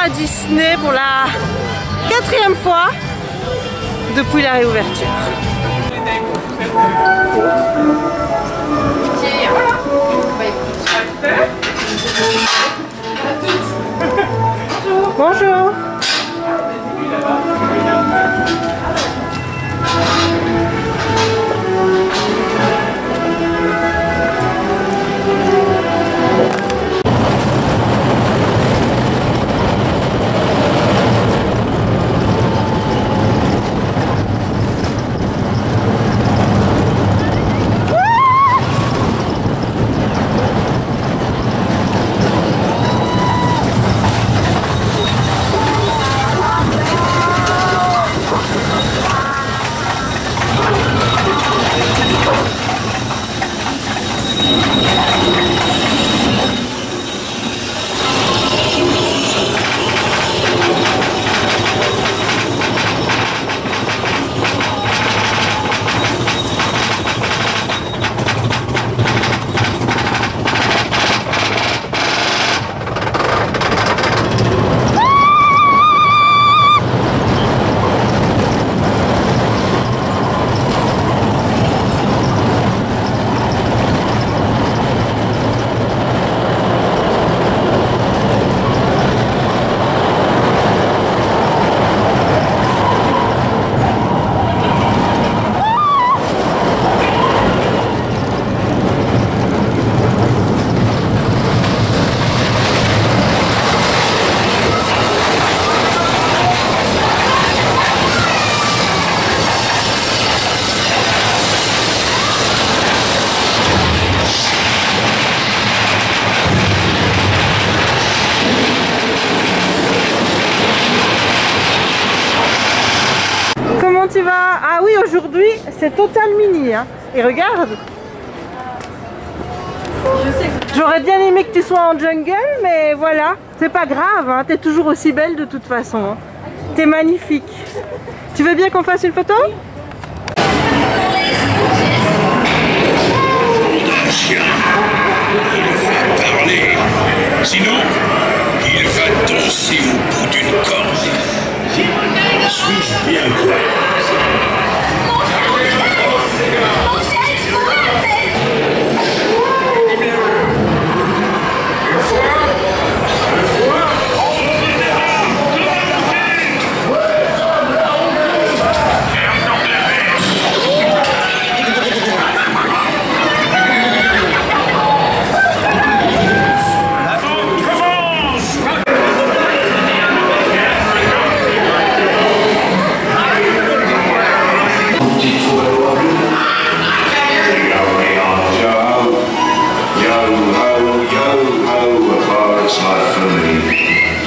à Disney pour la 4e fois depuis la réouverture. Bonjour. Tu vas... Ah oui, aujourd'hui c'est Total Mini hein. Et regarde, j'aurais bien aimé que tu sois en jungle, mais voilà, c'est pas grave hein. T'es toujours aussi belle de toute façon hein. T'es magnifique. Tu veux bien qu'on fasse une photo? Il va parler, sinon il va danser au bout d'une corde. Suis-je bien clair?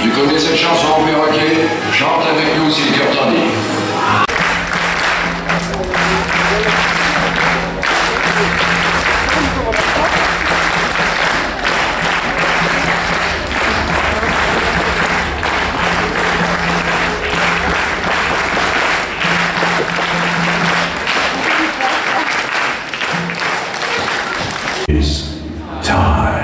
Tu connais cette chanson en perroquet? Chante avec nous si le cœur t'en dit. It's time.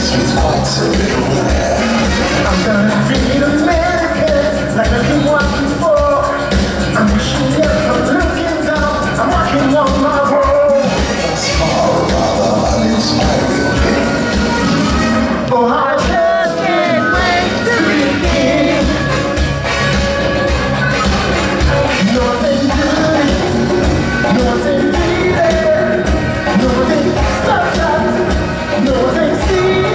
She's quite so beautiful. I'm gonna feed Americans like I did once before. I'm wishing up, I'm looking down, I'm walking on my road. Thus far, rather uninspiring. Oh, I just can't wait to begin. Nothing good, nothing needed, nothing subject, nothing seen.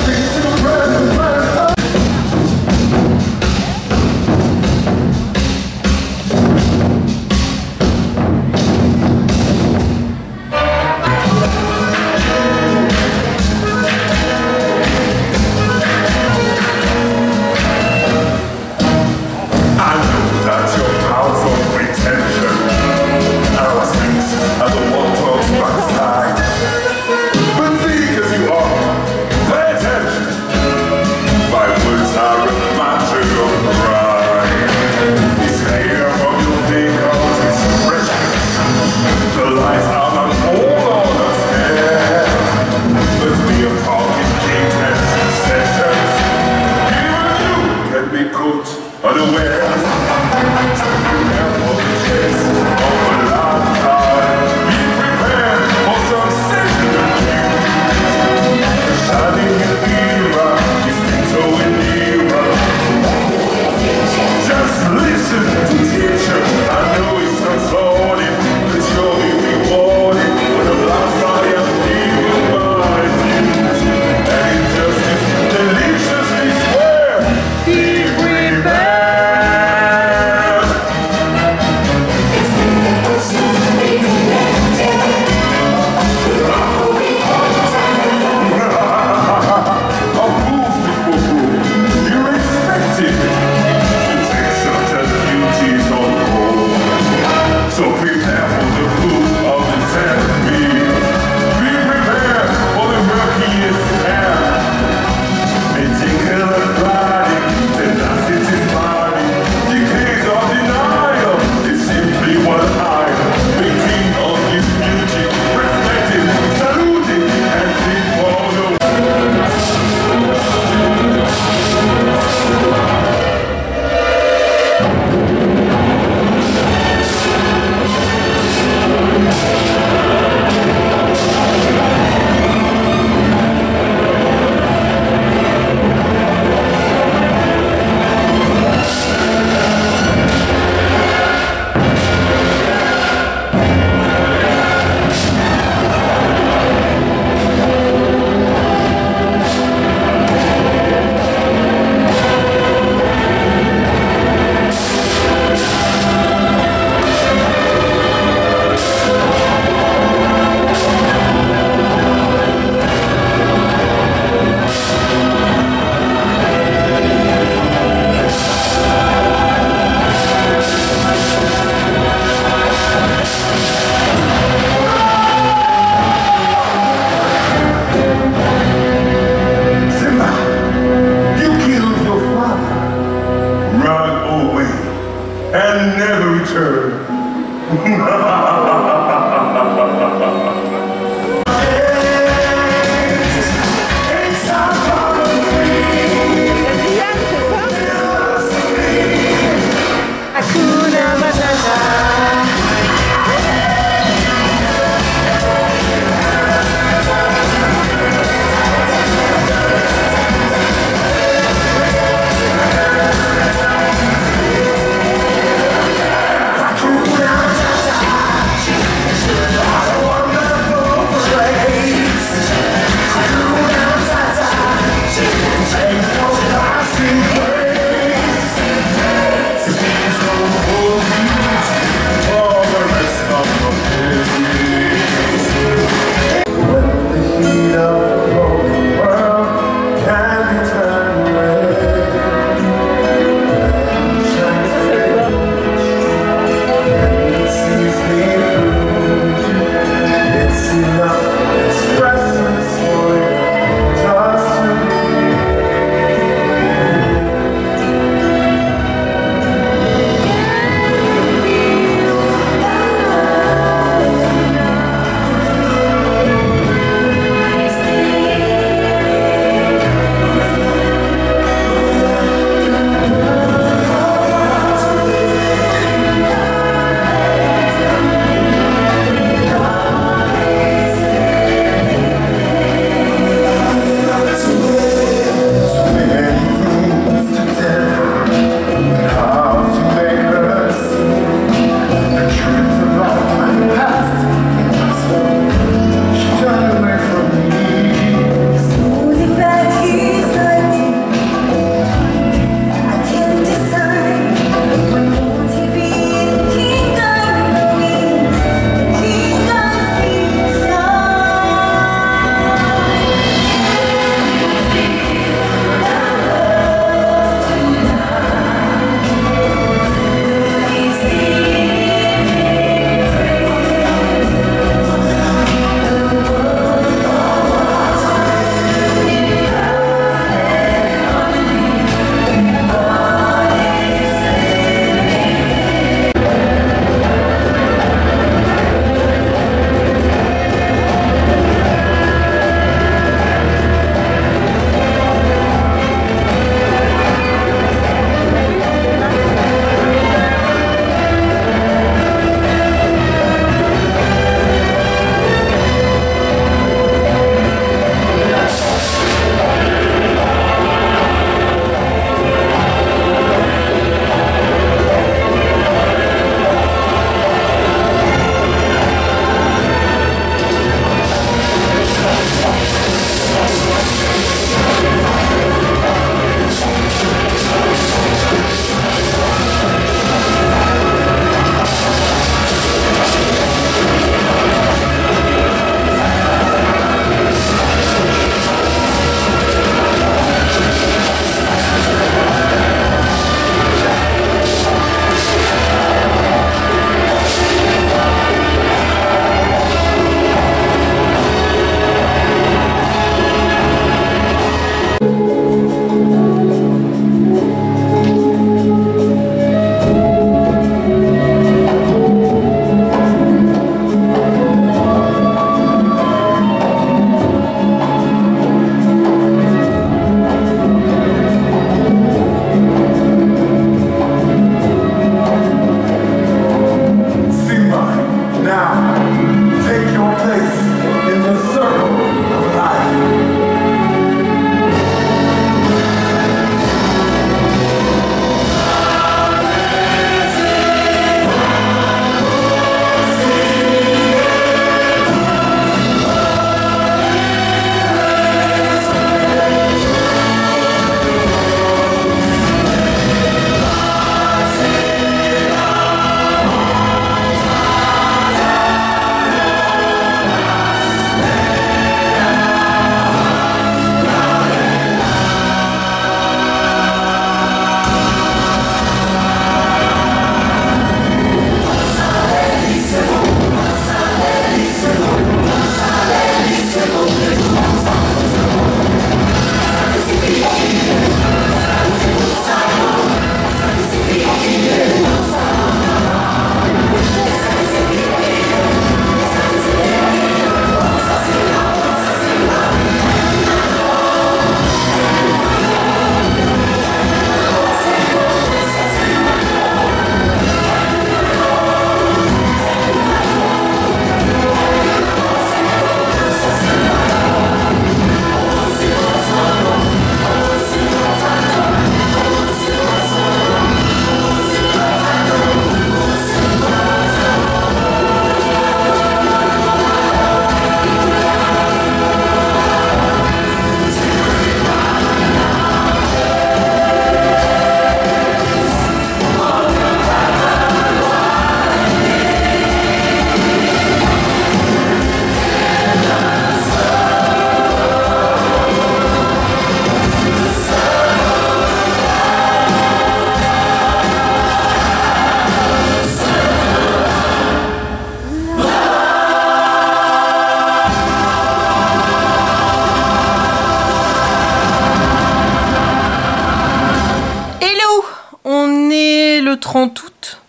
Please run, run.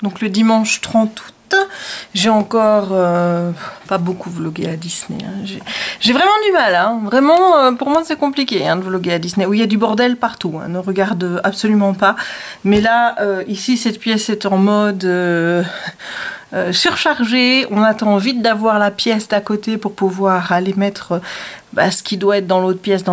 donc le dimanche 30 août. J'ai encore pas beaucoup vlogué à Disney. Hein. J'ai vraiment du mal. Hein. Vraiment, pour moi, c'est compliqué hein, de vloguer à Disney. Où il y a du bordel partout. Hein. Ne regarde absolument pas. Mais là, ici, cette pièce est en mode surchargée. On attend vite d'avoir la pièce d'à côté pour pouvoir aller mettre ce qui doit être dans l'autre pièce,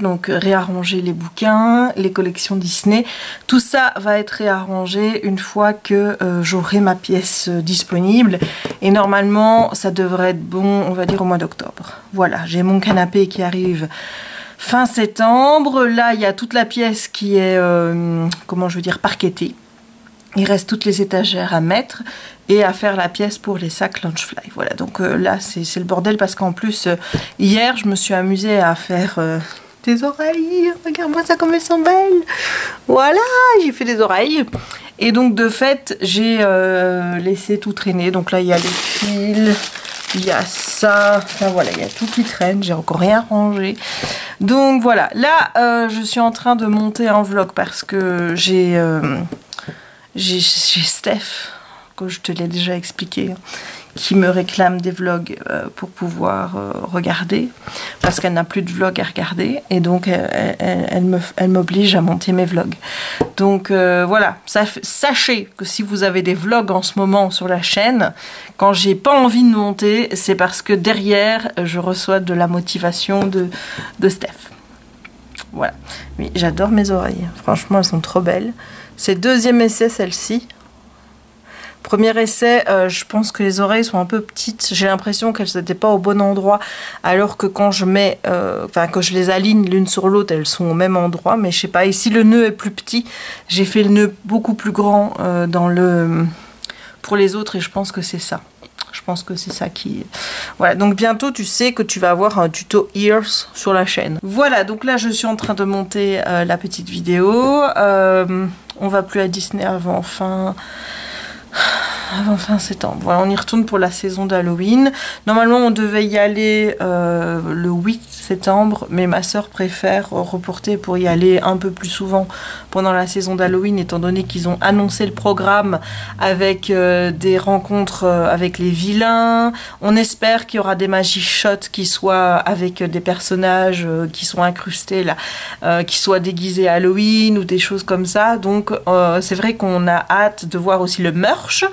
donc réarranger les bouquins, les collections Disney. Tout ça va être réarrangé une fois que j'aurai ma pièce disponible. Et normalement, ça devrait être bon, on va dire au mois d'octobre. Voilà, j'ai mon canapé qui arrive fin septembre. Là, il y a toute la pièce qui est, comment je veux dire, parquetée. Il reste toutes les étagères à mettre et à faire la pièce pour les sacs Loungefly. Voilà, donc là, c'est le bordel parce qu'en plus, hier, je me suis amusée à faire des oreilles. Regarde-moi ça comme elles sont belles. Voilà, j'ai fait des oreilles. Et donc, de fait, j'ai laissé tout traîner. Donc là, il y a les fils, il y a ça. Enfin, voilà, il y a tout qui traîne. J'ai encore rien rangé. Donc, voilà. Là, je suis en train de monter un vlog parce que j'ai Steph, que je te l'ai déjà expliqué, qui me réclame des vlogs pour pouvoir regarder, parce qu'elle n'a plus de vlogs à regarder, et donc elle m'oblige à monter mes vlogs. Donc voilà, sachez que si vous avez des vlogs en ce moment sur la chaîne, quand j'ai pas envie de monter, c'est parce que derrière, je reçois de la motivation de Steph. Voilà, mais j'adore mes oreilles, franchement elles sont trop belles. C'est deuxième essai celle-ci. Premier essai, je pense que les oreilles sont un peu petites. J'ai l'impression qu'elles n'étaient pas au bon endroit, alors que quand je mets, quand je les aligne l'une sur l'autre, elles sont au même endroit. Mais je sais pas, ici le nœud est plus petit. J'ai fait le nœud beaucoup plus grand pour les autres et je pense que c'est ça. Je pense que c'est ça qui... Voilà, donc bientôt tu sais que tu vas avoir un tuto ears sur la chaîne. Voilà, donc là je suis en train de monter la petite vidéo. On va plus à Disney avant fin septembre. Voilà, on y retourne pour la saison d'Halloween. Normalement, on devait y aller le 8 septembre, mais ma soeur préfère reporter pour y aller un peu plus souvent pendant la saison d'Halloween, étant donné qu'ils ont annoncé le programme avec des rencontres avec les vilains. On espère qu'il y aura des Magic Shots qui soient avec des personnages qui sont incrustés là, qui soient déguisés à Halloween ou des choses comme ça. Donc, c'est vrai qu'on a hâte de voir aussi le merch,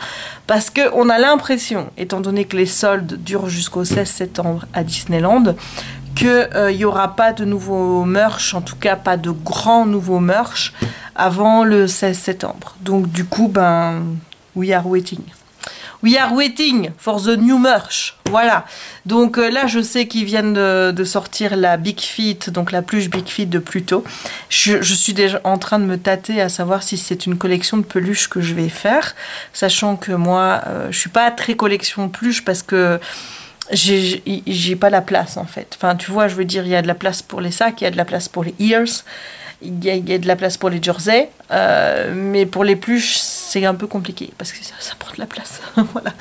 parce qu'on a l'impression, étant donné que les soldes durent jusqu'au 16 septembre à Disneyland, qu'il n'y aura pas de nouveaux merch, en tout cas pas de grands nouveaux merch, avant le 16 septembre. Donc du coup, we are waiting. We are waiting for the new merch. Voilà. Donc là, je sais qu'ils viennent de sortir la Big Feet, donc la pluche Big Feet de Pluto. Je suis déjà en train de me tâter à savoir si c'est une collection de peluches que je vais faire, sachant que moi, je suis pas très collection de peluches parce que j'ai pas la place en fait. Enfin, tu vois, je veux dire, il y a de la place pour les sacs, il y a de la place pour les ears, il y a de la place pour les jerseys, mais pour les pluches, c'est un peu compliqué parce que ça prend de la place. Voilà.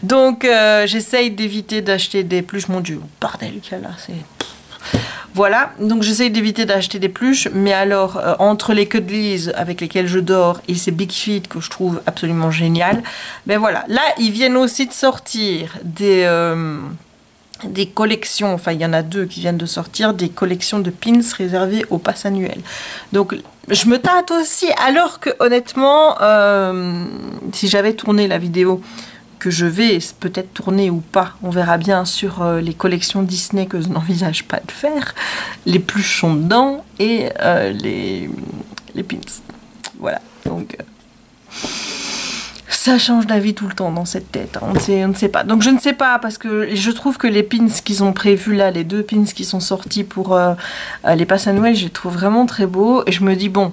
Donc, j'essaye d'éviter d'acheter des pluches. Mon Dieu, bordel qu'il y a là, c'est... Voilà, donc j'essaye d'éviter d'acheter des pluches, mais alors entre les Cuddlies avec lesquels je dors et ces Big Feet que je trouve absolument génial, ben voilà, là ils viennent aussi de sortir des collections, enfin il y en a deux qui viennent de sortir, des collections de pins réservées au pass annuel. Donc je me tâte aussi, alors que honnêtement, si j'avais tourné la vidéo que je vais peut-être tourner ou pas, on verra bien sur les collections Disney que je n'envisage pas de faire, les pluches sont dedans et les pins. Voilà, donc ça change d'avis tout le temps dans cette tête, hein. On ne sait pas. Donc je ne sais pas, parce que je trouve que les pins qu'ils ont prévus là, les deux pins qui sont sortis pour les passes à Noël, je les trouve vraiment très beaux et je me dis bon,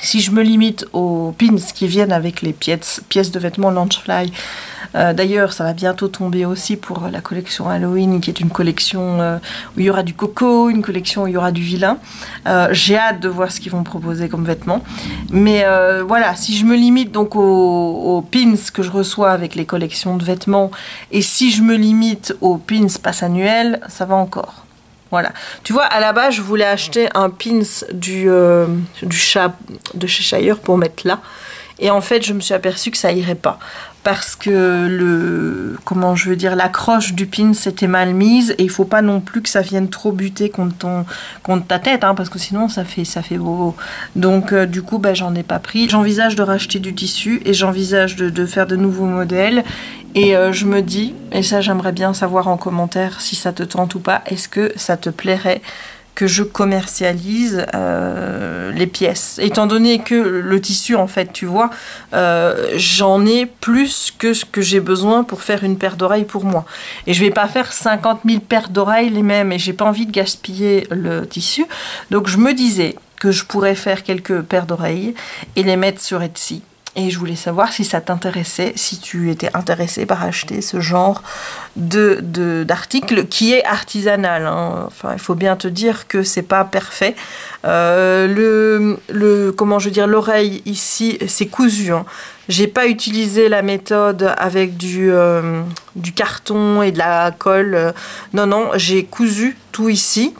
si je me limite aux pins qui viennent avec les pièces de vêtements Loungefly, d'ailleurs ça va bientôt tomber aussi pour la collection Halloween, qui est une collection où il y aura du coco, une collection où il y aura du vilain. J'ai hâte de voir ce qu'ils vont proposer comme vêtements. Mais voilà, si je me limite donc aux pins que je reçois avec les collections de vêtements, et si je me limite aux pins pass annuel, ça va encore. Voilà. Tu vois, à la base, je voulais acheter un pins du chat de Cheshire pour mettre là. Et en fait, je me suis aperçue que ça irait pas. Parce que l'accroche du pin s'était mal mise et il faut pas non plus que ça vienne trop buter contre ta tête, hein, parce que sinon ça fait bobo. Donc du coup, j'en ai pas pris. J'envisage de racheter du tissu et j'envisage de faire de nouveaux modèles. Et je me dis, et ça j'aimerais bien savoir en commentaire si ça te tente ou pas, est-ce que ça te plairait que je commercialise les pièces. Étant donné que le tissu, en fait, tu vois, j'en ai plus que ce que j'ai besoin pour faire une paire d'oreilles pour moi. Et je vais pas faire 50 000 paires d'oreilles les mêmes, et j'ai pas envie de gaspiller le tissu. Donc je me disais que je pourrais faire quelques paires d'oreilles et les mettre sur Etsy. Et je voulais savoir si ça t'intéressait, si tu étais intéressé par acheter ce genre d'article qui est artisanal, hein. Enfin, il faut bien te dire que c'est pas parfait. L'oreille ici, c'est cousu, hein. J'ai pas utilisé la méthode avec du carton et de la colle. Non, j'ai cousu tout ici.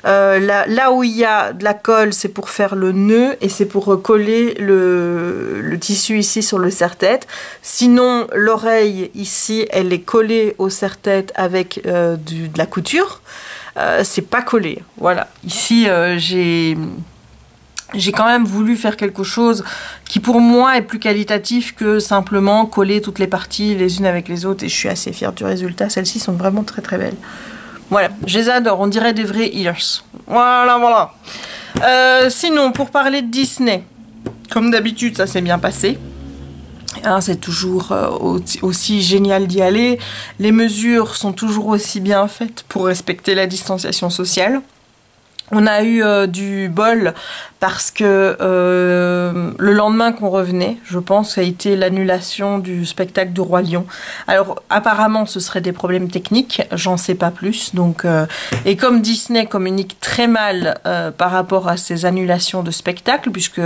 Là où il y a de la colle, c'est pour faire le nœud et c'est pour coller le tissu ici sur le serre-tête. Sinon, l'oreille ici, elle est collée au serre-tête avec de la couture. C'est pas collé. Voilà. Ici, j'ai quand même voulu faire quelque chose qui pour moi est plus qualitatif que simplement coller toutes les parties les unes avec les autres, et je suis assez fière du résultat. Celles-ci sont vraiment très très belles. Voilà, je les adore, on dirait des vrais ears. Voilà. Sinon, pour parler de Disney, comme d'habitude, ça s'est bien passé. Hein, c'est toujours aussi génial d'y aller. Les mesures sont toujours aussi bien faites pour respecter la distanciation sociale. On a eu du bol parce que le lendemain qu'on revenait, je pense, ça a été l'annulation du spectacle du Roi Lion. Alors apparemment ce serait des problèmes techniques, j'en sais pas plus. Donc, et comme Disney communique très mal par rapport à ces annulations de spectacles, puisque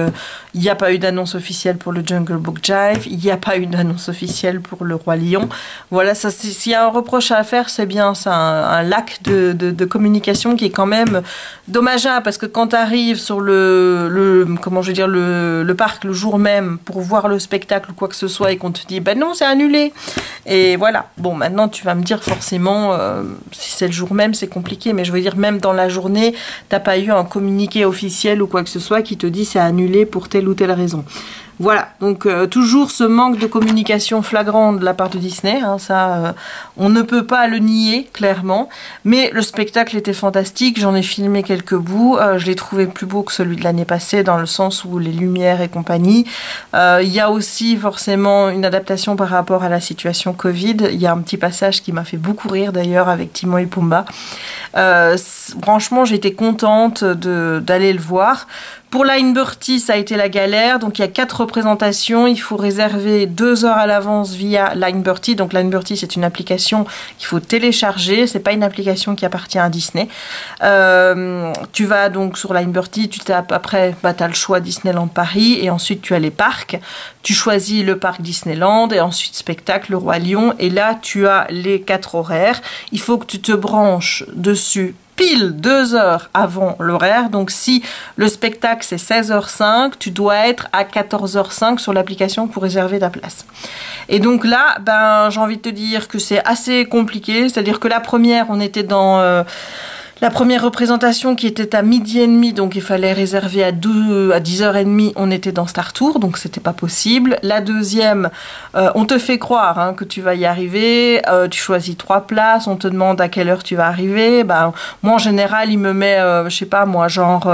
il n'y a pas eu d'annonce officielle pour le Jungle Book Jive, il n'y a pas eu d'annonce officielle pour le Roi Lion. Voilà, ça, s'il y a un reproche à faire, c'est bien ça, un lac de communication qui est quand même dommageable, parce que quand tu arrives sur le parc le jour même pour voir le spectacle ou quoi que ce soit et qu'on te dit non, c'est annulé, et voilà. Bon, maintenant tu vas me dire forcément si c'est le jour même c'est compliqué, mais je veux dire même dans la journée t'as pas eu un communiqué officiel ou quoi que ce soit qui te dit c'est annulé pour telle ou telle raison. Voilà, donc toujours ce manque de communication flagrant de la part de Disney, hein, ça, on ne peut pas le nier, clairement. Mais le spectacle était fantastique, j'en ai filmé quelques bouts, je l'ai trouvé plus beau que celui de l'année passée, dans le sens où les lumières et compagnie. Il y a aussi forcément une adaptation par rapport à la situation Covid. Il y a un petit passage qui m'a fait beaucoup rire d'ailleurs avec Timon et Pumba. Franchement, j'étais contente d'aller le voir. Pour Line Bertie, ça a été la galère. Donc, il y a 4 représentations. Il faut réserver 2 heures à l'avance via Line Bertie. Donc, Line Bertie, c'est une application qu'il faut télécharger. C'est pas une application qui appartient à Disney. Tu vas donc sur Line Bertie, tu tapes après, tu as le choix Disneyland Paris, et ensuite tu as les parcs. Tu choisis le parc Disneyland et ensuite spectacle, le Roi Lion. Et là, tu as les 4 horaires. Il faut que tu te branches dessus pile 2 heures avant l'horaire. Donc si le spectacle c'est 16h05, tu dois être à 14h05 sur l'application pour réserver ta place. Et donc là, j'ai envie de te dire que c'est assez compliqué. C'est-à-dire que la première, on était dans la première représentation qui était à 12h30, donc il fallait réserver à 10h30, on était dans Star Tour, donc c'était pas possible. La deuxième, on te fait croire que tu vas y arriver, tu choisis 3 places, on te demande à quelle heure tu vas arriver. Moi en général, il me met, je sais pas moi, genre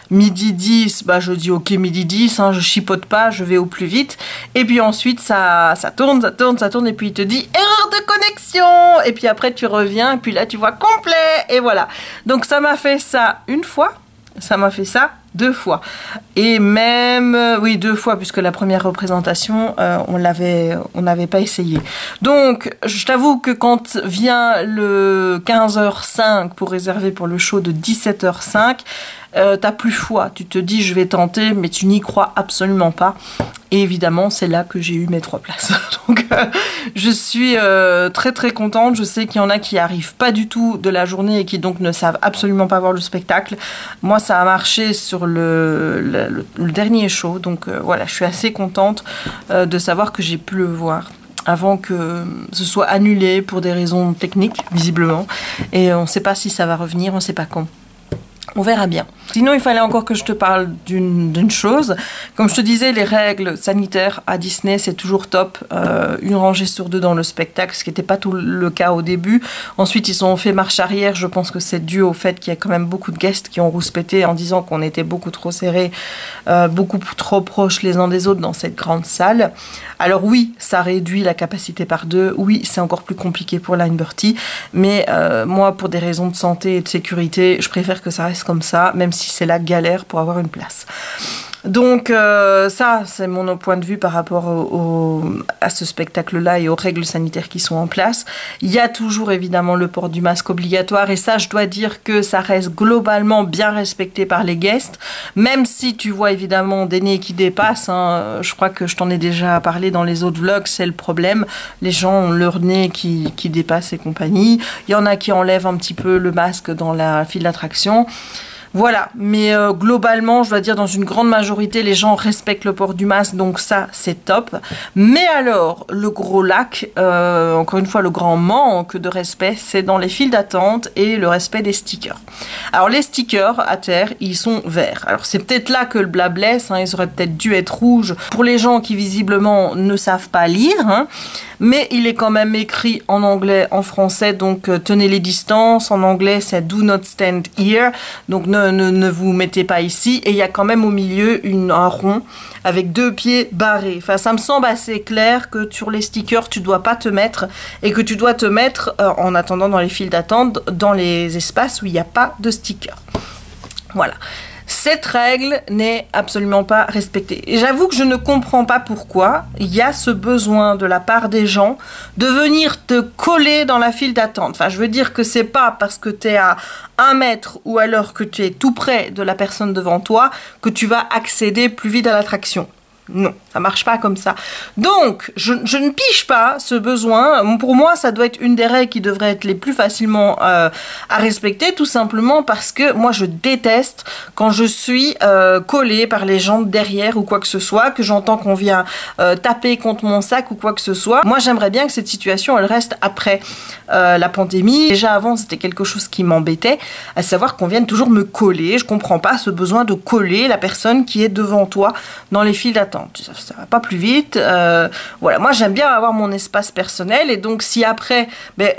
midi 10, je dis ok midi 10, je chipote pas, je vais au plus vite. Et puis ensuite, ça tourne, et puis il te dit erreur de connexion, et puis après tu reviens, et puis là tu vois complet, et voilà. Donc ça m'a fait ça une fois, ça m'a fait ça 2 fois, et même, oui 2 fois, puisque la première représentation, on n'avait pas essayé. Donc je t'avoue que quand vient le 15h05 pour réserver pour le show de 17h05, t'as plus foi, tu te dis je vais tenter, mais tu n'y crois absolument pas. Et évidemment, c'est là que j'ai eu mes 3 places. Donc, je suis très très contente. Je sais qu'il y en a qui arrivent pas du tout de la journée et qui donc ne savent absolument pas voir le spectacle. Moi, ça a marché sur le dernier show. Donc voilà, je suis assez contente de savoir que j'ai pu le voir avant que ce soit annulé pour des raisons techniques, visiblement. Et on ne sait pas si ça va revenir, on ne sait pas quand. On verra bien. Sinon, il fallait encore que je te parle d'une chose. Comme je te disais, les règles sanitaires à Disney, c'est toujours top. Une rangée sur 2 dans le spectacle, ce qui n'était pas tout le cas au début. Ensuite, ils ont fait marche arrière. Je pense que c'est dû au fait qu'il y a quand même beaucoup de guests qui ont rouspété en disant qu'on était beaucoup trop serrés, beaucoup trop proches les uns des autres dans cette grande salle. Alors oui, ça réduit la capacité par 2. Oui, c'est encore plus compliqué pour Line Bertie. Mais moi, pour des raisons de santé et de sécurité, je préfère que ça reste comme ça, même si c'est la galère pour avoir une place. Donc ça, c'est mon point de vue par rapport à ce spectacle-là et aux règles sanitaires qui sont en place. Il y a toujours évidemment le port du masque obligatoire et ça, je dois dire que ça reste globalement bien respecté par les guests, même si tu vois évidemment des nez qui dépassent. Hein, je crois que je t'en ai déjà parlé dans les autres vlogs, c'est le problème. Les gens ont leur nez qui dépasse et compagnie. Il y en a qui enlèvent un petit peu le masque dans la file d'attraction. Voilà, mais globalement, je dois dire, dans une grande majorité, les gens respectent le port du masque, donc ça, c'est top. Mais alors, le gros lac, encore une fois, le grand manque de respect, c'est dans les files d'attente et le respect des stickers. Alors, les stickers, à terre, ils sont verts. Alors, c'est peut-être là que le blâme blesse, hein, ils auraient peut-être dû être rouges pour les gens qui, visiblement, ne savent pas lire, hein. Mais il est quand même écrit en anglais, en français, donc tenez les distances. En anglais, c'est do not stand here, donc ne vous mettez pas ici. Et il y a quand même au milieu un rond avec 2 pieds barrés. Enfin, ça me semble assez clair que sur les stickers, tu dois pas te mettre et que tu dois te mettre en attendant dans les files d'attente, dans les espaces où il n'y a pas de stickers. Voilà. Cette règle n'est absolument pas respectée. Et j'avoue que je ne comprends pas pourquoi il y a ce besoin de la part des gens de venir te coller dans la file d'attente. Enfin, je veux dire que c'est pas parce que tu es à 1 mètre ou alors que tu es tout près de la personne devant toi que tu vas accéder plus vite à l'attraction. Non, ça marche pas comme ça. Donc, je ne pige pas ce besoin. Pour moi, ça doit être une des règles qui devrait être les plus facilement à respecter, tout simplement parce que moi, je déteste quand je suis collée par les gens derrière ou quoi que ce soit, que j'entends qu'on vient taper contre mon sac ou quoi que ce soit. Moi, j'aimerais bien que cette situation, elle reste après la pandémie. Déjà avant, c'était quelque chose qui m'embêtait, à savoir qu'on vienne toujours me coller. Je comprends pas ce besoin de coller la personne qui est devant toi dans les files d'attente. Ça va pas plus vite. Voilà, moi j'aime bien avoir mon espace personnel et donc si après,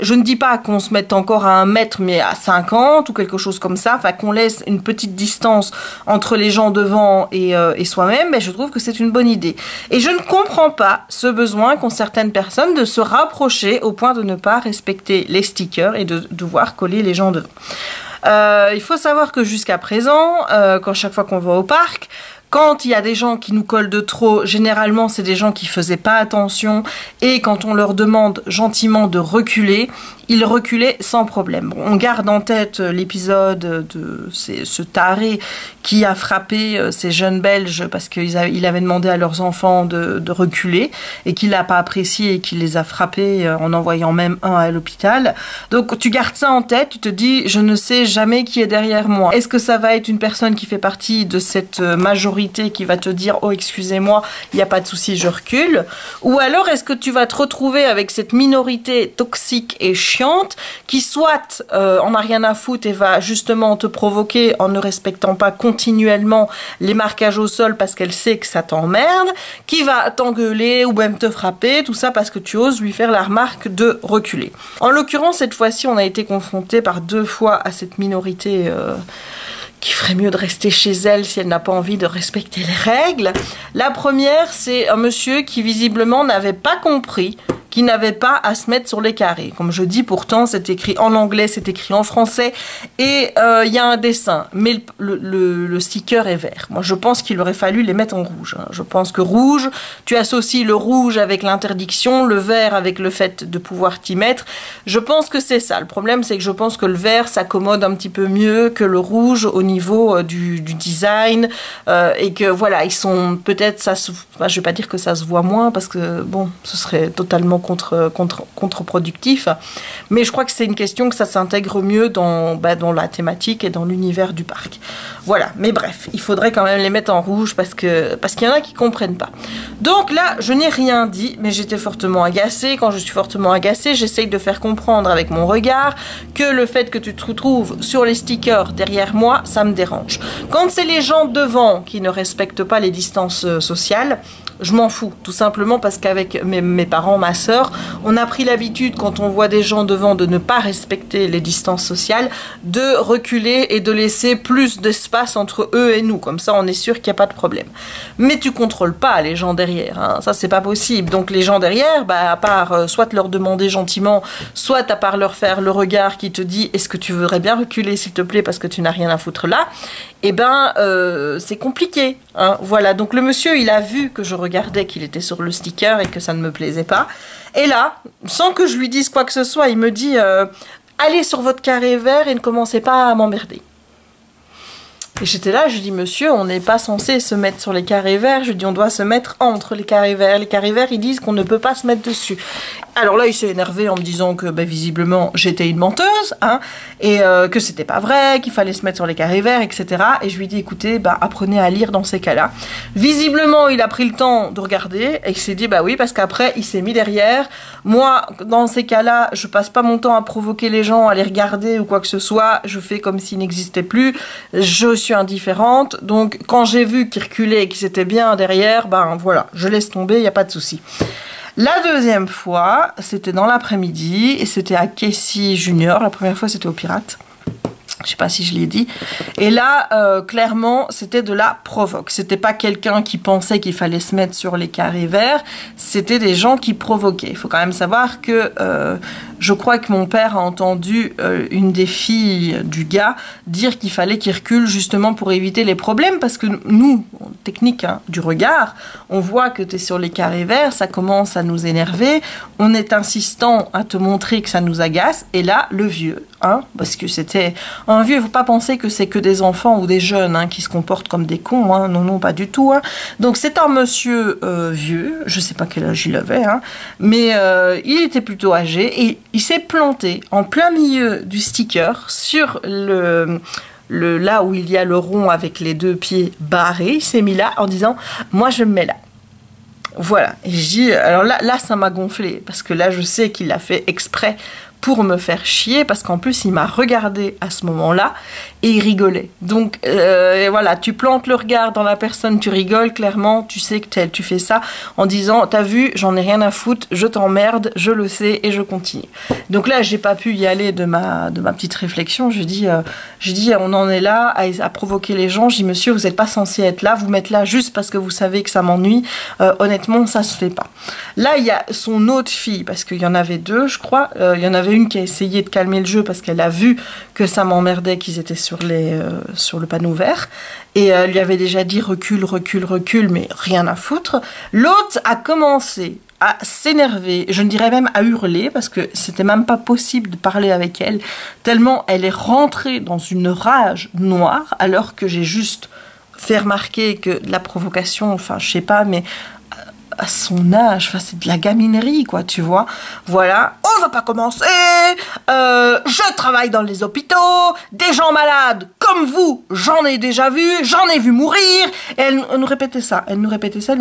je ne dis pas qu'on se mette encore à 1 mètre mais à 50 ou quelque chose comme ça, enfin qu'on laisse une petite distance entre les gens devant et soi-même, je trouve que c'est une bonne idée. Et je ne comprends pas ce besoin qu'ont certaines personnes de se rapprocher au point de ne pas respecter les stickers et de devoir coller les gens devant. Il faut savoir que jusqu'à présent, chaque fois qu'on va au parc, quand il y a des gens qui nous collent de trop, généralement c'est des gens qui faisaient pas attention et quand on leur demande gentiment de reculer, ils reculaient sans problème. Bon, on garde en tête l'épisode de ce taré qui a frappé ces jeunes Belges parce qu'il avait demandé à leurs enfants de reculer et qu'il n'a pas apprécié et qu'il les a frappés en envoyant même un à l'hôpital. Donc tu gardes ça en tête, tu te dis je ne sais jamais qui est derrière moi. Est-ce que ça va être une personne qui fait partie de cette majorité qui va te dire oh excusez-moi, il n'y a pas de souci, je recule, ou alors est-ce que tu vas te retrouver avec cette minorité toxique et chiante qui soit en a rien à foutre et va justement te provoquer en ne respectant pas continuellement les marquages au sol parce qu'elle sait que ça t'emmerde, qui va t'engueuler ou même te frapper, tout ça parce que tu oses lui faire la remarque de reculer. En l'occurrence, cette fois-ci, on a été confronté par 2 fois à cette minorité qui ferait mieux de rester chez elle si elle n'a pas envie de respecter les règles. La première, c'est un monsieur qui visiblement n'avait pas compris qui n'avait pas à se mettre sur les carrés. Comme je dis, pourtant, c'est écrit en anglais, c'est écrit en français, et il y a un dessin, mais le sticker est vert. Moi, je pense qu'il aurait fallu les mettre en rouge. Hein. Je pense que rouge, tu associes le rouge avec l'interdiction, le vert avec le fait de pouvoir t'y mettre. Je pense que c'est ça. Le problème, c'est que je pense que le vert s'accommode un petit peu mieux que le rouge au niveau du design, et que voilà, ils sont peut-être, je vais pas dire que ça se voit moins, parce que bon, ce serait totalement contre-productif. Mais je crois que c'est une question que ça s'intègre mieux dans la thématique et dans l'univers du parc. Voilà, mais bref, il faudrait quand même les mettre en rouge parce qu'il y en a qui comprennent pas. Donc là, je n'ai rien dit, mais j'étais fortement agacée. Quand je suis fortement agacée, j'essaye de faire comprendre avec mon regard que le fait que tu te retrouves sur les stickers derrière moi, ça me dérange. Quand c'est les gens devant qui ne respectent pas les distances sociales, je m'en fous, tout simplement parce qu'avec mes parents, ma sœur, on a pris l'habitude, quand on voit des gens devant, de ne pas respecter les distances sociales, de reculer et de laisser plus d'espace entre eux et nous. Comme ça, on est sûr qu'il n'y a pas de problème. Mais tu contrôles pas les gens derrière, hein. Ça, c'est pas possible. Donc, les gens derrière, à part soit leur demander gentiment, soit à part leur faire le regard qui te dit « Est-ce que tu voudrais bien reculer, s'il te plaît, parce que tu n'as rien à foutre là ?» c'est compliqué, hein. Voilà, donc le monsieur, il a vu que je regardais qu'il était sur le sticker et que ça ne me plaisait pas. Et là, sans que je lui dise quoi que ce soit, il me dit allez sur votre carré vert et ne commencez pas à m'emmerder. Et j'étais là, je dis monsieur, on n'est pas censé se mettre sur les carrés verts, je dis on doit se mettre entre les carrés verts. Les carrés verts, ils disent qu'on ne peut pas se mettre dessus. Alors là, il s'est énervé en me disant que visiblement j'étais une menteuse, hein, et que c'était pas vrai, qu'il fallait se mettre sur les carrés verts, etc. Et je lui ai dit écoutez, apprenez à lire dans ces cas-là. Visiblement, il a pris le temps de regarder et il s'est dit oui, parce qu'après, il s'est mis derrière. Moi, dans ces cas-là, je passe pas mon temps à provoquer les gens, à les regarder ou quoi que ce soit. Je fais comme s'ils n'existaient plus. Je suis indifférente. Donc, quand j'ai vu qu'ils reculaient et qu'ils étaient bien derrière, voilà, je laisse tomber, il n'y a pas de souci. La deuxième fois, c'était dans l'après-midi et c'était à Casey Junior. La première fois, c'était au Pirate. Je sais pas si je l'ai dit. Et là, clairement, c'était de la provoque. C'était pas quelqu'un qui pensait qu'il fallait se mettre sur les carrés verts. C'était des gens qui provoquaient. Il faut quand même savoir que je crois que mon père a entendu une des filles du gars dire qu'il fallait qu'il recule justement pour éviter les problèmes. Parce que nous, technique du regard, on voit que tu es sur les carrés verts, ça commence à nous énerver. On est insistant à te montrer que ça nous agace. Et là, le vieux, parce que c'était un vieux, il ne faut pas penser que c'est que des enfants ou des jeunes qui se comportent comme des cons, non, pas du tout. Donc c'est un monsieur vieux, je ne sais pas quel âge il avait, mais il était plutôt âgé et il s'est planté en plein milieu du sticker sur là où il y a le rond avec les deux pieds barrés. Il s'est mis là en disant « moi je me mets là ». Voilà, et je dis, alors là ça m'a gonflé, parce que là je sais qu'il l'a fait exprès pour me faire chier, parce qu'en plus il m'a regardé à ce moment-là et il rigolait. Donc voilà, tu plantes le regard dans la personne, tu rigoles, clairement, tu sais que tu fais ça en disant t'as vu, j'en ai rien à foutre, je t'emmerde, je le sais et je continue. Donc là j'ai pas pu y aller de ma petite réflexion. Je dis on en est là à provoquer les gens. Je dis monsieur, vous n'êtes pas censé être là, vous mettre là juste parce que vous savez que ça m'ennuie. Honnêtement ça se fait pas. Là il y a son autre fille, parce qu'il y en avait deux je crois, il y en avait une qui a essayé de calmer le jeu parce qu'elle a vu que ça m'emmerdait qu'ils étaient sur le panneau vert, et elle lui avait déjà dit recule, mais rien à foutre. L'autre a commencé à s'énerver, je ne dirais même à hurler, parce que c'était même pas possible de parler avec elle, tellement elle est rentrée dans une rage noire, alors que j'ai juste fait remarquer que la provocation, je sais pas, mais à son âge, c'est de la gaminerie, quoi, tu vois. Voilà, on va pas commencer, je travaille dans les hôpitaux, des gens malades comme vous, j'en ai déjà vu, j'en ai vu mourir, et elle nous répétait ça, elle nous répétait ça,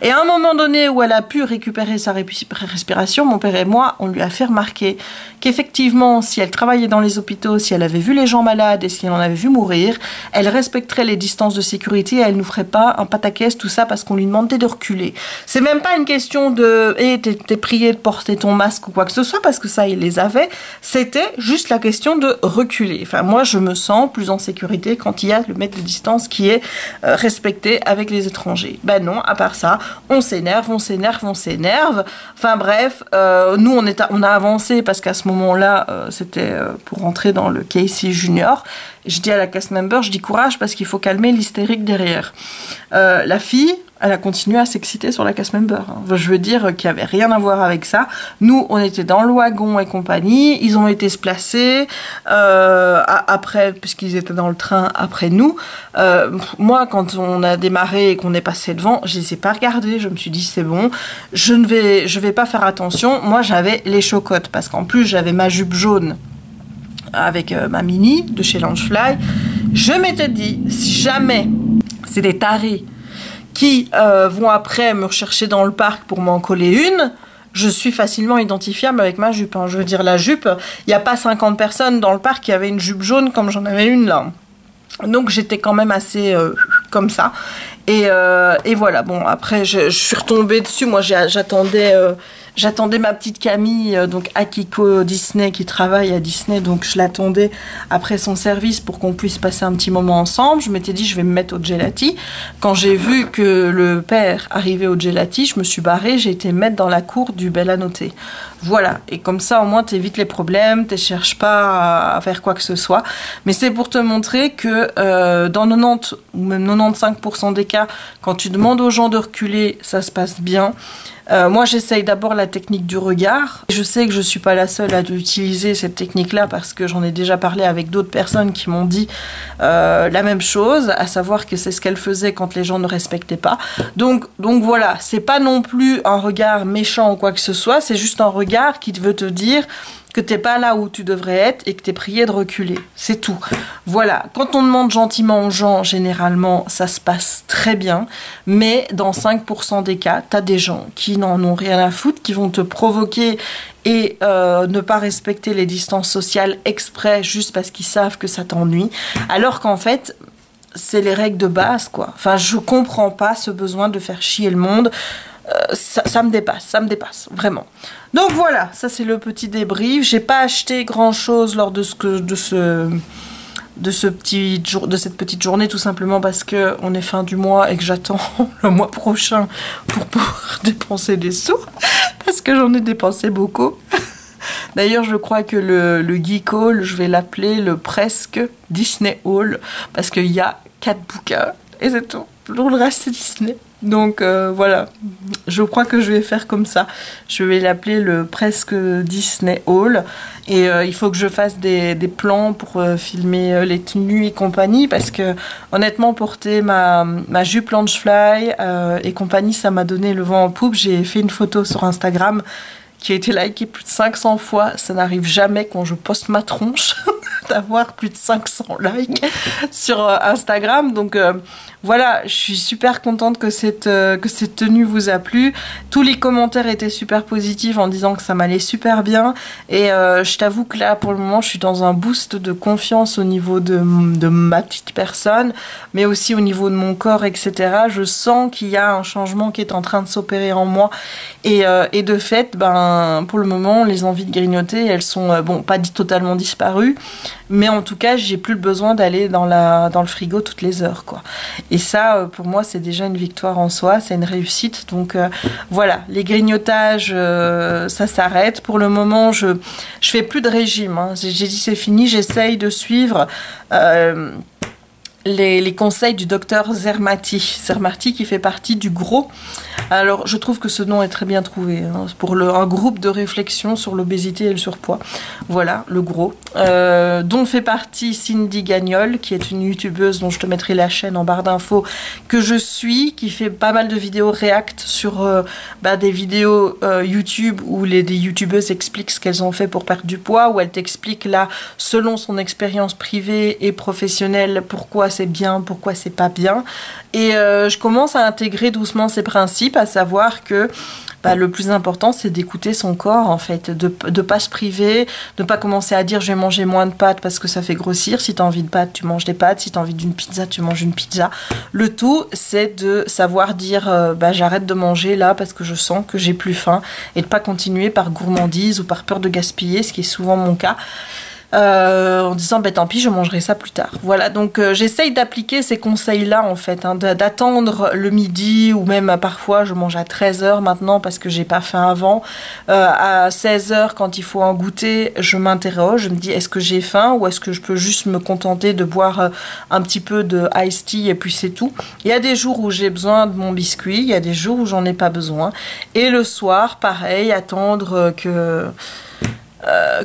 et à un moment donné où elle a pu récupérer sa respiration, mon père et moi, on lui a fait remarquer qu'effectivement, si elle travaillait dans les hôpitaux, si elle avait vu les gens malades et si elle en avait vu mourir, elle respecterait les distances de sécurité et elle nous ferait pas un pataquès, tout ça, parce qu'on lui demandait de reculer. C'est même pas une question de t'es prié de porter ton masque ou quoi que ce soit, parce que ça, il les avait. C'était juste la question de reculer. Enfin, moi, je me sens plus en sécurité quand il y a le mètre de distance qui est respecté avec les étrangers. Ben non, à part ça, on s'énerve. Enfin bref, nous, on a avancé parce qu'à ce moment-là, c'était pour rentrer dans le Casey Junior. Je dis à la cast member, je dis courage parce qu'il faut calmer l'hystérique derrière. La fille, elle a continué à s'exciter sur la cast member. Enfin, je veux dire qu'il n'y avait rien à voir avec ça. Nous, on était dans le wagon et compagnie. Ils ont été se placer après, puisqu'ils étaient dans le train après nous. Moi, quand on a démarré et qu'on est passé devant, je les ai pas regardés. Je me suis dit, c'est bon, je vais pas faire attention. Moi, j'avais les chocottes parce qu'en plus, j'avais ma jupe jaune avec ma mini de chez Loungefly. Je m'étais dit, si jamais c'est des tarés qui vont après me rechercher dans le parc pour m'en coller une, je suis facilement identifiable avec ma jupe. Hein. Je veux dire, la jupe, il n'y a pas 50 personnes dans le parc qui avaient une jupe jaune comme j'en avais une là. Donc j'étais quand même assez comme ça. Et voilà, bon, après je suis retombée dessus. Moi j'attendais ma petite Camille, donc Akiko Disney, qui travaille à Disney, donc je l'attendais après son service pour qu'on puisse passer un petit moment ensemble. Je m'étais dit je vais me mettre au gelati. Quand j'ai vu que le père arrivait au gelati, je me suis barrée, j'ai été mettre dans la cour du Bel à Noter. Voilà, et comme ça au moins t'évites les problèmes, tu cherches pas à faire quoi que ce soit. Mais c'est pour te montrer que dans 90 ou même 95% des cas, quand tu demandes aux gens de reculer, ça se passe bien. Moi, j'essaye d'abord la technique du regard. Je sais que je suis pas la seule à utiliser cette technique-là parce que j'en ai déjà parlé avec d'autres personnes qui m'ont dit la même chose, à savoir que c'est ce qu'elle faisait quand les gens ne respectaient pas. Donc voilà, c'est pas non plus un regard méchant ou quoi que ce soit, c'est juste un regard qui veut te dire que t'es pas là où tu devrais être et que t'es prié de reculer. C'est tout. Voilà. Quand on demande gentiment aux gens, généralement, ça se passe très bien. Mais dans 5% des cas, t'as des gens qui n'en ont rien à foutre, qui vont te provoquer et ne pas respecter les distances sociales exprès juste parce qu'ils savent que ça t'ennuie. Alors qu'en fait, c'est les règles de base, quoi. Enfin, je comprends pas ce besoin de faire chier le monde. Ça me dépasse, vraiment. Donc voilà, ça c'est le petit débrief. J'ai pas acheté grand chose lors de cette petite journée, tout simplement parce que on est fin du mois et que j'attends le mois prochain pour pouvoir dépenser des sous, parce que j'en ai dépensé beaucoup. D'ailleurs, je crois que le Geek Haul, je vais l'appeler le presque Disney Haul, parce qu'il y a 4 bouquins et c'est tout. Le reste c'est Disney. Donc voilà, je crois que je vais faire comme ça. Je vais l'appeler le presque Disney Haul. Et il faut que je fasse des plans pour filmer les tenues et compagnie. Parce que honnêtement, porter ma jupe Loungefly et compagnie, ça m'a donné le vent en poupe. J'ai fait une photo sur Instagram qui a été likée plus de 500 fois. Ça n'arrive jamais quand je poste ma tronche d'avoir plus de 500 likes sur Instagram. Donc voilà, je suis super contente que cette tenue vous a plu. Tous les commentaires étaient super positifs en disant que ça m'allait super bien. Et je t'avoue que là, pour le moment, je suis dans un boost de confiance au niveau de ma petite personne, mais aussi au niveau de mon corps, etc. Je sens qu'il y a un changement qui est en train de s'opérer en moi. Et de fait, pour le moment, les envies de grignoter, elles sont, pas totalement disparues, mais en tout cas, j'ai plus le besoin d'aller dans le frigo toutes les heures, quoi. Et ça, pour moi, c'est déjà une victoire en soi, c'est une réussite. Donc voilà, les grignotages, ça s'arrête. Pour le moment, je fais plus de régime. Hein. J'ai dit c'est fini, j'essaye de suivre les conseils du docteur Zermati. Zermati qui fait partie du GROS. Alors, je trouve que ce nom est très bien trouvé. Hein, pour un groupe de réflexion sur l'obésité et le surpoids. Voilà, le GROS. Dont fait partie Cindy Gagnol, qui est une youtubeuse dont je te mettrai la chaîne en barre d'infos, que je suis, qui fait pas mal de vidéos react sur des vidéos YouTube où des youtubeuses expliquent ce qu'elles ont fait pour perdre du poids, où elle t'explique là, selon son expérience privée et professionnelle, pourquoi c'est bien, pourquoi c'est pas bien. Et je commence à intégrer doucement ces principes, à savoir que le plus important, c'est d'écouter son corps, en fait, de pas se priver, de pas commencer à dire je vais manger moins de pâtes parce que ça fait grossir. Si tu as envie de pâtes, tu manges des pâtes. Si tu as envie d'une pizza, tu manges une pizza. Le tout, c'est de savoir dire j'arrête de manger là parce que je sens que j'ai plus faim, et de pas continuer par gourmandise ou par peur de gaspiller, ce qui est souvent mon cas. en disant bah, tant pis, je mangerai ça plus tard. Voilà, donc j'essaye d'appliquer ces conseils-là en fait, hein, d'attendre le midi ou même parfois je mange à 13 h maintenant parce que j'ai pas faim avant. À 16 h quand il faut en goûter, je m'interroge, je me dis est-ce que j'ai faim ou est-ce que je peux juste me contenter de boire un petit peu de iced tea et puis c'est tout. Il y a des jours où j'ai besoin de mon biscuit, il y a des jours où j'en ai pas besoin. Et le soir, pareil, attendre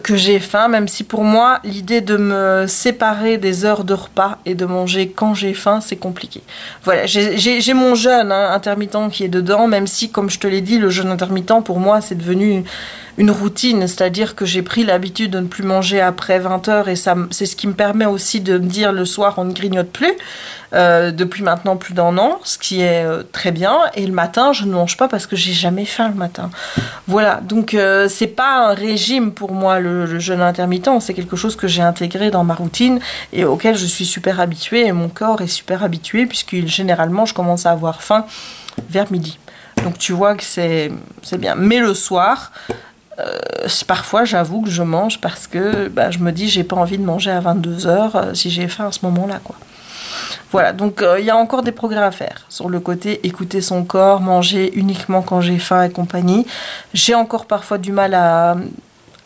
que j'ai faim, même si pour moi l'idée de me séparer des heures de repas et de manger quand j'ai faim c'est compliqué. Voilà, j'ai mon jeûne intermittent qui est dedans, même si comme je te l'ai dit le jeûne intermittent pour moi c'est devenu une routine, c'est-à-dire que j'ai pris l'habitude de ne plus manger après 20 h et c'est ce qui me permet aussi de me dire le soir on ne grignote plus depuis maintenant plus d'1 an, ce qui est très bien, et le matin je ne mange pas parce que j'ai jamais faim le matin. Voilà, donc c'est pas un régime pour moi le jeûne intermittent, c'est quelque chose que j'ai intégré dans ma routine et auquel je suis super habituée et mon corps est super habitué puisque généralement je commence à avoir faim vers midi. Donc tu vois que c'est bien. Mais le soir, parfois j'avoue que je mange parce que bah, je me dis j'ai pas envie de manger à 22 h si j'ai faim à ce moment-là quoi. Voilà, donc il y a encore des progrès à faire sur le côté écouter son corps, manger uniquement quand j'ai faim et compagnie. J'ai encore parfois du mal à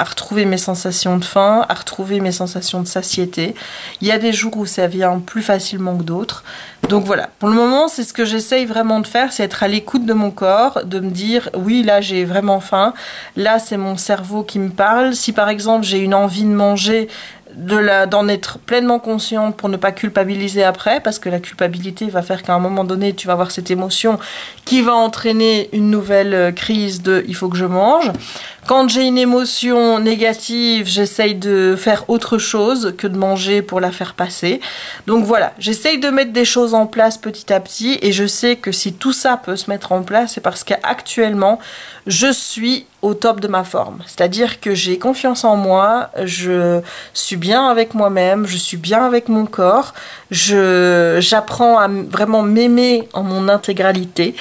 retrouver mes sensations de faim, à retrouver mes sensations de satiété. Il y a des jours où ça vient plus facilement que d'autres. Donc voilà, pour le moment, c'est ce que j'essaye vraiment de faire, c'est être à l'écoute de mon corps, de me dire, oui, là, j'ai vraiment faim. Là, c'est mon cerveau qui me parle. Si par exemple, j'ai une envie de manger, d'en être pleinement consciente pour ne pas culpabiliser après, parce que la culpabilité va faire qu'à un moment donné tu vas avoir cette émotion qui va entraîner une nouvelle crise de il faut que je mange. Quand j'ai une émotion négative, j'essaye de faire autre chose que de manger pour la faire passer. Donc voilà, j'essaye de mettre des choses en place petit à petit et je sais que si tout ça peut se mettre en place, c'est parce qu'actuellement je suis au top de ma forme. C'est-à-dire que j'ai confiance en moi, je suis bien avec moi-même, je suis bien avec mon corps, j'apprends à vraiment m'aimer en mon intégralité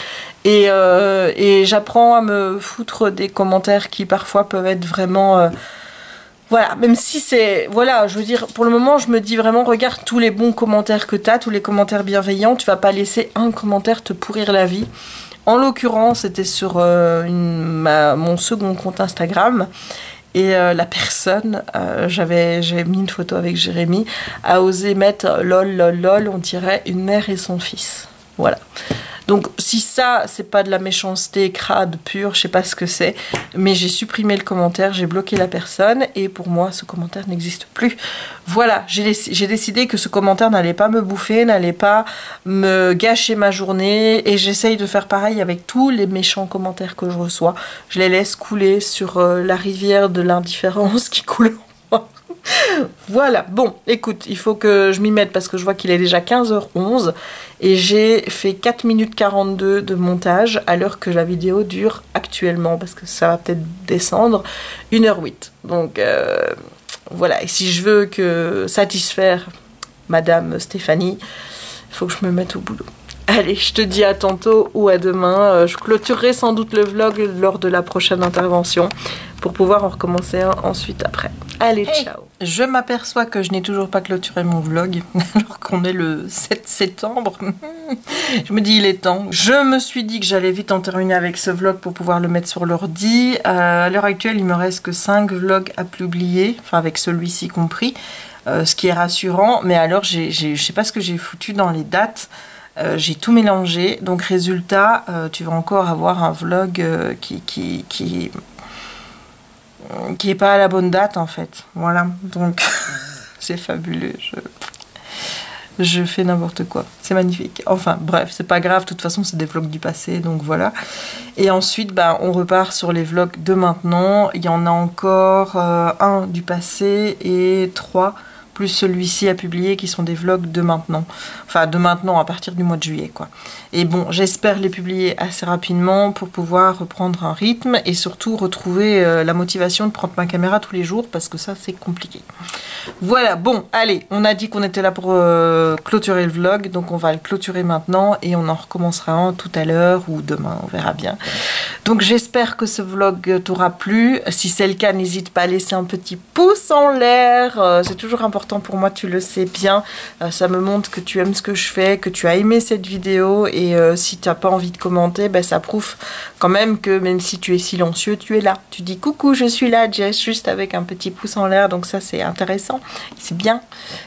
et j'apprends à me foutre des commentaires qui parfois peuvent être vraiment... voilà, même si c'est... Voilà, je veux dire, pour le moment, je me dis vraiment, regarde tous les bons commentaires que tu as, tous les commentaires bienveillants, tu vas pas laisser un commentaire te pourrir la vie. En l'occurrence, c'était sur mon second compte Instagram. Et la personne, j'ai mis une photo avec Jérémy, a osé mettre lol, lol, lol, on dirait une mère et son fils. Voilà. Donc si ça, c'est pas de la méchanceté crade pure, je sais pas ce que c'est, mais j'ai supprimé le commentaire, j'ai bloqué la personne et pour moi, ce commentaire n'existe plus. Voilà, j'ai décidé que ce commentaire n'allait pas me bouffer, n'allait pas me gâcher ma journée et j'essaye de faire pareil avec tous les méchants commentaires que je reçois. Je les laisse couler sur la rivière de l'indifférence qui coule en moi. Voilà, bon, écoute, il faut que je m'y mette parce que je vois qu'il est déjà 15h11 et j'ai fait 4 minutes 42 de montage à l'heure que la vidéo dure actuellement parce que ça va peut-être descendre 1h08. Donc voilà, et si je veux satisfaire Madame Stéphanie, il faut que je me mette au boulot. Allez, je te dis à tantôt ou à demain. Je clôturerai sans doute le vlog lors de la prochaine intervention pour pouvoir en recommencer un ensuite après. Allez, ciao. Je m'aperçois que je n'ai toujours pas clôturé mon vlog alors qu'on est le 7 septembre. Je me dis il est temps. Je me suis dit que j'allais vite en terminer avec ce vlog pour pouvoir le mettre sur l'ordi. À l'heure actuelle, il me reste que 5 vlogs à publier, enfin avec celui-ci compris, ce qui est rassurant. Mais alors, je sais pas ce que j'ai foutu dans les dates. J'ai tout mélangé, donc résultat, tu vas encore avoir un vlog qui est pas à la bonne date en fait. Voilà, donc c'est fabuleux. Je fais n'importe quoi, c'est magnifique. Enfin bref, c'est pas grave, de toute façon c'est des vlogs du passé, donc voilà. Et ensuite, bah, on repart sur les vlogs de maintenant. Il y en a encore un du passé et 3 plus celui-ci à publier qui sont des vlogs de maintenant. Enfin, de maintenant à partir du mois de juillet, quoi. Et bon, j'espère les publier assez rapidement pour pouvoir reprendre un rythme et surtout retrouver la motivation de prendre ma caméra tous les jours parce que ça, c'est compliqué. Voilà, bon, allez, on a dit qu'on était là pour clôturer le vlog, donc on va le clôturer maintenant et on en recommencera un tout à l'heure ou demain, on verra bien. Donc j'espère que ce vlog t'aura plu. Si c'est le cas, n'hésite pas à laisser un petit pouce en l'air. C'est toujours important pour moi, tu le sais bien. Ça me montre que tu aimes ce que je fais, que tu as aimé cette vidéo. Et si tu n'as pas envie de commenter, ben, ça prouve quand même que même si tu es silencieux, tu es là. Tu dis coucou, je suis là, Jess, juste avec un petit pouce en l'air. Donc ça, c'est intéressant. C'est bien.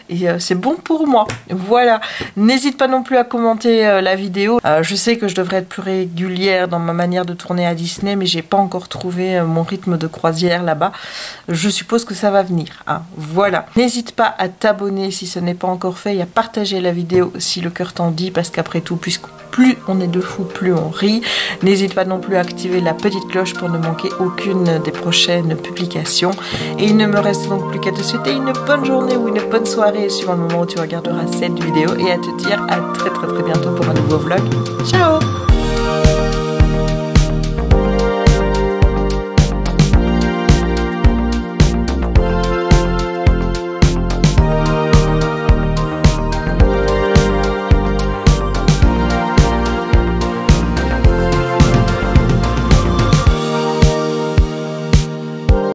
Et c'est bon pour moi. Voilà. N'hésite pas non plus à commenter la vidéo. Je sais que je devrais être plus régulière dans ma manière de tourner à Disney, mais j'ai pas encore trouvé mon rythme de croisière là-bas. Je suppose que ça va venir. Hein. Voilà. N'hésite pas à t'abonner si ce n'est pas encore fait et à partager la vidéo si le cœur t'en dit, parce qu'après tout, puisque plus on est de fous, plus on rit. N'hésite pas non plus à activer la petite cloche pour ne manquer aucune des prochaines publications. Et il ne me reste donc plus qu'à te souhaiter une bonne journée ou une bonne soirée suivant le moment où tu regarderas cette vidéo et à te dire à très bientôt pour un nouveau vlog. Ciao!